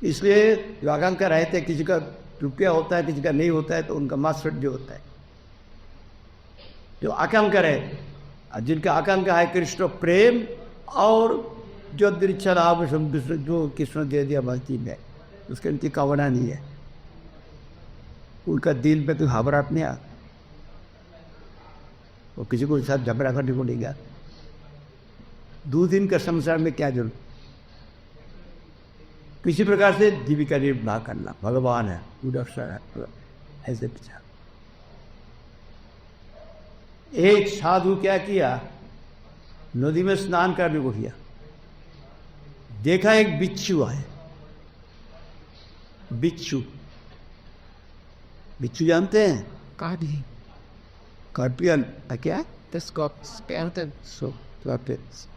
इसलिए जो आकांक्षा रहते हैं, किसी का रुपया होता है, किसी का नहीं होता है, तो उनका मास्टर जो होता है, जो आकांक्षा रहे, जिनका आकांक्षा है कृष्ण प्रेम और जो दृक्षा लाभ जो कृष्ण दे दिया भक्ति में, उसके उनकी कामना नहीं है, उनका दिल पे तो घबराहट नहीं आ, वो किसी को साथ झगड़ा करने को नहीं गया। 2 दिन का संसार में क्या जरूरत, किसी प्रकार से जीविका निर्वाह करना, भगवान है, गुड अफसर है, ऐसे विचार। एक साधु क्या किया, नदी में स्नान करने को किया, देखा एक बिच्छू है, बिच्छू, बिच्छू जानते हैं, Cardi. स्कॉर्पियन क्या, The skeleton. so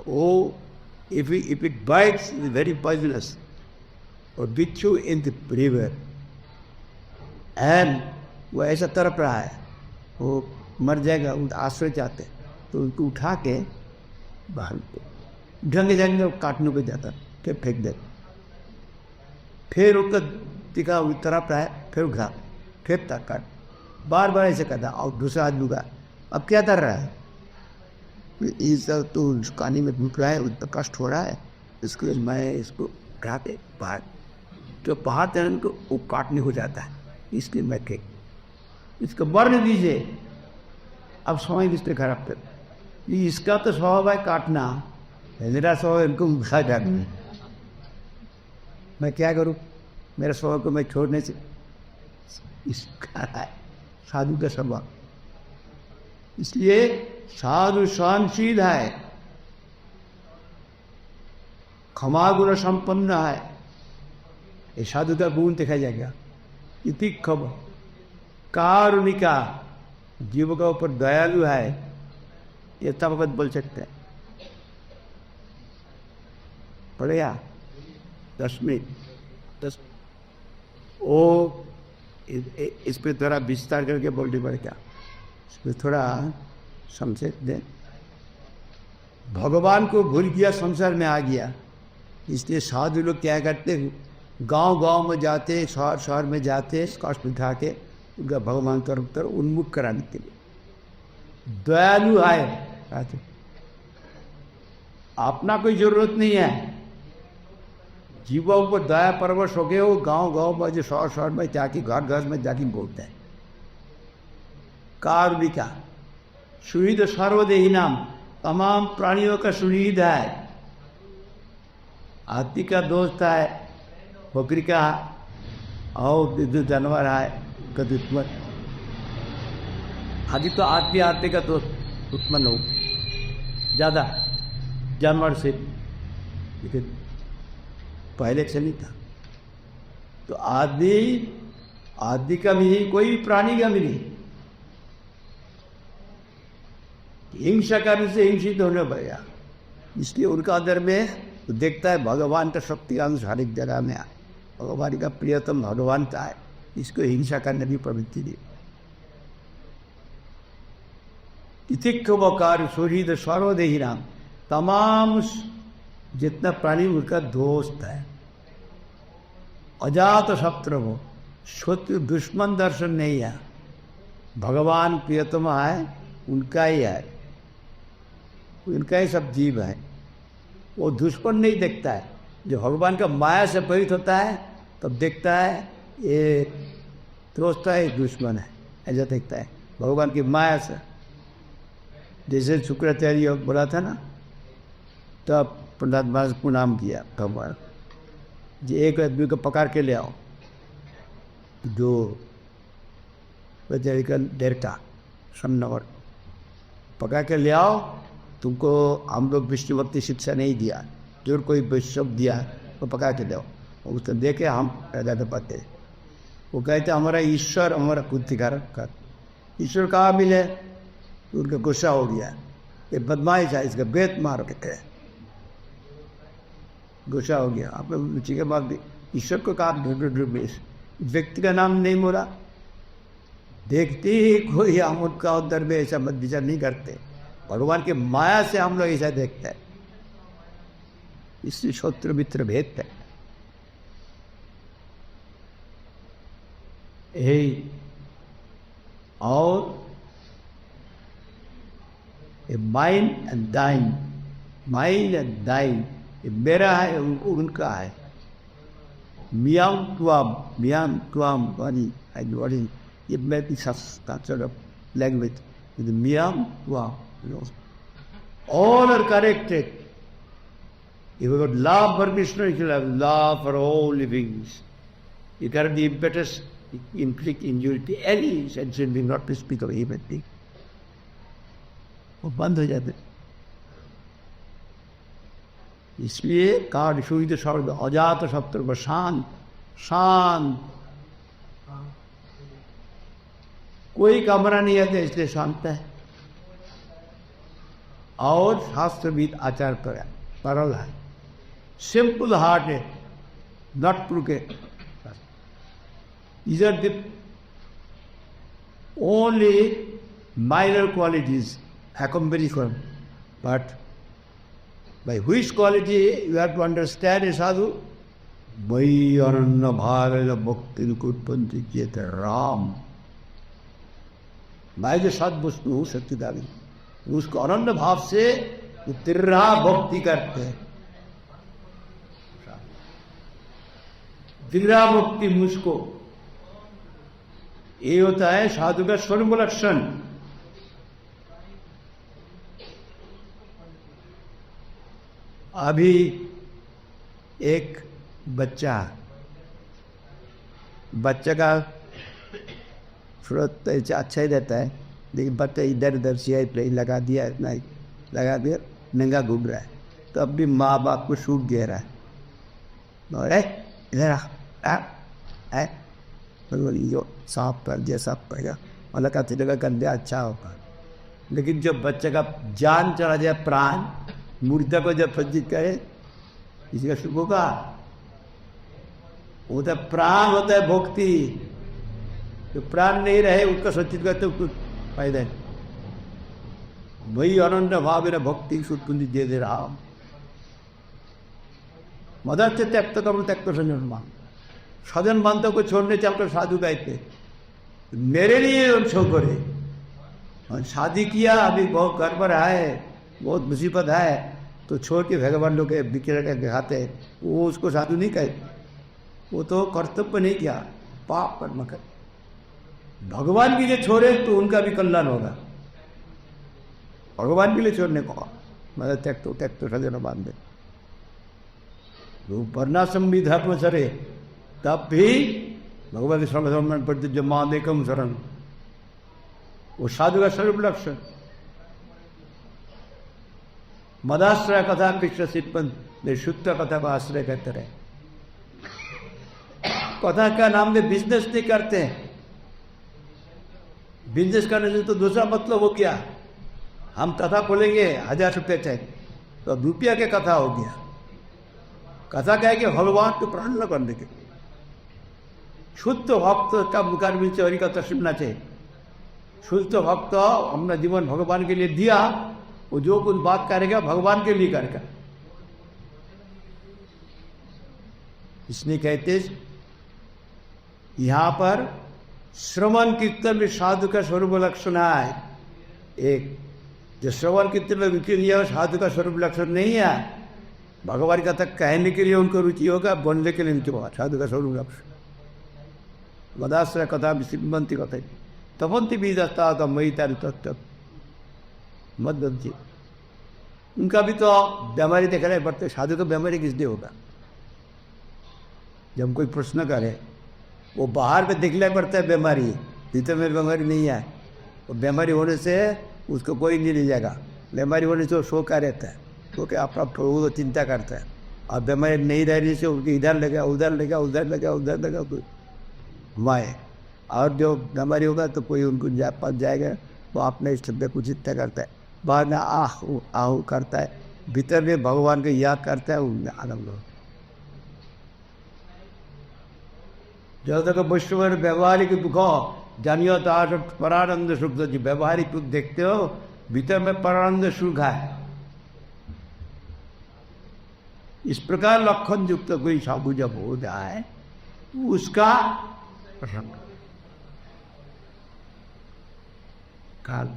oh, if it bites, it's very poisonous. और बिच्छू इन द रिवर, एंड वो ऐसा तड़प रहा है, वो मर जाएगा, उन आश्रय चाहते, तो उनको उठा के बाहर ढंगे जाएंगे, काटने को जाता, फिर फेंक दे, फिर उसका दिखा तड़प रहा है, फिर घा, फिर तक काट, बार बार ऐसे करता। और दूसरा आदमी का अब क्या कर रहा है, इस तो कहानी में घुट रहा है, उतना कष्ट हो रहा है, इसके लिए मैं इसको घा के बाहर, तो बाहर तैरने को वो काटने हो जाता है, इसलिए मैं फेंक, इसको मरने दीजिए। अब समय इससे खराब कर, इसका तो स्वभाव है काटना, मेरा स्वभाव इनको घुसा जाना, मैं क्या करूं, मेरा स्वभाव को मैं छोड़ने से, इसका है साधु का स्वभाव। इसलिए साधु सहनशील है, क्षमा गुण संपन्न है, ये साधु का गुण देखा जाएगा। इति खबर कारुणिका, जीव का ऊपर दयालु है, ये तब वक्त बोल सकते हैं। पढ़ेगा 10 मिनट 10, वो इस पे थोड़ा विस्तार करके बोलनी पड़ेगा, इस पर थोड़ा समझे दे। भगवान को भूल गया, संसार में आ गया, इसलिए साधु लोग क्या करते, गांव गांव में जाते, शहर शहर में जाते, कष्ट उठा के उनका भगवान तरफ उन्मुख कराने के लिए। दयालु है, अपना कोई जरूरत नहीं है, जीवों को दया परवश हो गए, वो गांव गांव में, जो शहर शहर में जाके, घर घर में जाके बोलता है। कारुणिका, सुहृद सर्वदेही नाम, तमाम प्राणियों का सुहृद है। हाथी का दोस्त है, बकरी का, और जो जानवर है का दुश्मन, हाथी तो आदमी का दोस्त दुश्मन हो ज़्यादा जानवर से, लेकिन पहले से नहीं था। तो आदि का भी नहीं, कोई प्राणी का भी नहीं, हिंसा करने से हिंसित होने पड़ेगा। इसलिए उनका अंदर में तो देखता है भगवान का शक्ति अंश हर एक जगह में है, भगवान का प्रियतम भगवान का है, इसको हिंसा करने की प्रवृत्ति नहीं। इतिक्वकार सुहृद सर्वदेही नाम, तमाम जितना प्राणी उनका दोस्त है। अजात शत्रु हो, शत्रु दुश्मन दर्शन नहीं है, भगवान प्रियतम है, उनका ही है, उनका ही सब जीव है। वो दुश्मन नहीं देखता है, जो भगवान का माया से प्रेरित होता है तब देखता है ये दोस्त है, दुश्मन है, ऐसा देखता है भगवान की माया से। जैसे शुक्राचार्य बोला था ना, तब प्रहलाद महाराज को प्रणाम किया भगवान जी, एक आदमी को पकड़ के ले आओ, जो बेचारी का डेरका सन्नवर पकड़ के ले आओ, तुमको हम लोग विष्णुभक्ति शिक्षा नहीं दिया, जो कोई वैष्णव दिया तो पका के दो, उसको दे के हम ज़्यादा पाते। वो कहते हमारा ईश्वर हमारा बुद्धिकारक कर, ईश्वर कहाँ मिले? तो उनका गुस्सा हो गया, ये बदमाश है, इसका बेत मार के है। गुस्सा हो गया। आप रुचि के बाद भी ईश्वर को कहा व्यक्ति का नाम नहीं बोला। देखते ही कोई हम उनका उधर में ऐसा मत विचार नहीं करते, भगवान के माया से हम लोग ऐसा देखते हैं, इसलिए शत्रु मित्र भेद है। यही और माइन एंड दाइन, माइन एंड दाइन, ये मेरा है उनका है। मियाम तुआम वाली वाली, ये मैं भी sort of language with miam tuam, you know. All are connected. If you got love for Krishna, you shall have love for all livings. You cannot the impetus inflict injury to any sentient being, not to speak of human being. वो बंद हो जाते। इसलिए कार्ड सुविध शब्द अजात शत्रु शांत शांत, कोई कमरा नहीं है इसलिए शांत है। और शास्त्रविद आचार पर है, सरल है, सिंपल हार्ट है, not crooked. These are the only minor qualities accompany from, but by which quality you have to understand a sadhu? Vai ananya bhavena bhakti kutpanti cheta Ram. मैं जो सद वस्तु हूँ सत्यदानी, उसको अनन्य भाव से तिर्रा भक्ति करते हैं। तिर्रा भक्ति मुझको, ये होता है साधु का स्वरूप लक्षण। अभी एक बच्चा का सूरत अच्छा ही रहता है, लेकिन बच्चा इधर उधर सियाई प्लेन लगा दिया, नहीं लगा दिया, नंगा घूम रहा है, तो अब भी माँ बाप को सूट दे रहा है, अरे इधर आ जो साफ कर दिया, साफ करेगा मतलब का लगा कर दिया, अच्छा होगा। लेकिन जब बच्चे का जान चला जाए, प्राण मूर्ता को जब सज्जित करे, किसी का सुख होगा? वो तो प्राण होता है भक्ति, तो प्राण नहीं रहे उसका सचित करते कुछ फायदा है। वही अनन्य भाव मेरा भक्ति सुटपुंजी दे दे रहा। मदर से त्यक्त करो त्यक्त संजन मान, सजन बांधों को छोड़ने चलकर साधु कहते मेरे लिए शो करे। और शादी किया, अभी बहुत गड़बड़ है, बहुत मुसीबत है, तो छोड़ के भगवान लोग बिखेर के खाते, वो उसको साधु नहीं कहते, वो तो कर्तव्य नहीं किया, पाप कर्म कर। भगवान के लिए छोड़े तो उनका भी कल्याण होगा, भगवान के लिए छोड़ने को मतलब त्यक्त सजन बांध दे। वर्णाश्रम भी धर्म सरे, तब भी भगवत सर्वधर्म प्रति जो मादेकम शरण, वो साधु का स्वरूप लक्षण। मदाश्रय कथा कृष्ण सिद्धपन शुद्ध कथा को आश्रय करते रहे। कथा का नाम में बिजनेस नहीं करते हैं, बिजनेस करने से तो दूसरा मतलब हो गया, हम कथा खोलेंगे 1000 रुपये चाहिए तो रुपया के कथा हो गया। कथा क्या है कि भगवान को प्राण न करने के, शुद्ध भक्त का मुखार मिलते हरि कथा सुनना चाहिए। शुद्ध भक्त अपना जीवन भगवान के लिए दिया, वो जो कुछ बात करेगा भगवान के लिए करेगा। इसलिए कहते यहाँ पर श्रवण कीर्तन में साधु का स्वरूप लक्षण है। एक जो श्रवण कीर्तन में रुचि नहीं है, साधु का स्वरूप लक्षण नहीं है। भगवान का तक कहने के लिए उनको रुचि होगा, बोलने के लिए रुचि होगा, साधु का स्वरूप लक्षण। मदाश्रय कथा सिद्धमंती कथा तपंती भी दस्ता था मई तारी तत्व मदंती, उनका भी तो बीमारी देखना ही पड़ते। साधु को बीमारी किस लिए होगा? जब कोई प्रश्न करे, वो बाहर पे दिखना पड़ता है बीमारी, भीतर में बीमारी नहीं है। वो बीमारी होने से उसको कोई नहीं ले जाएगा, बीमारी होने से वो सो का रहता है, क्योंकि अपना प्रभु तो चिंता करता है। और बीमारी नहीं रहने से उनकी इधर लगा उधर लगा उधर लगा उधर लगा तो माए। और जो बीमारी होगा तो कोई उनको पास जाएगा, वो अपने इष्ट पे कुछ चिंता करता है, बाहर में आहू आहू करता है, भीतर में भगवान को याद करता है, उनमें आनंद हो। जब तक विश्व में व्यवहारिक दुख जानियो तो आज परानंद सुख, जो व्यवहारिक दुख देखते हो भीतर में परानंद सुख है। इस प्रकार लक्षण युक्त कोई साधु जब हो जाए उसका काल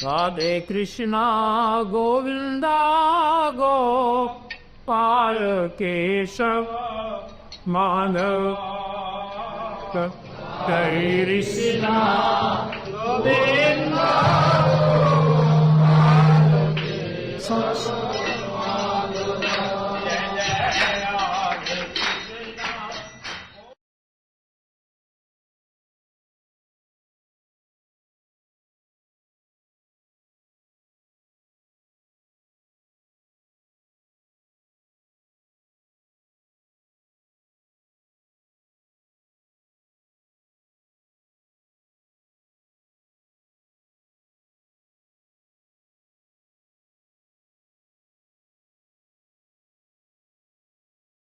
राधे कृष्णा गोविंदा गोपाल केशव माधव कृष्णा गोविंदा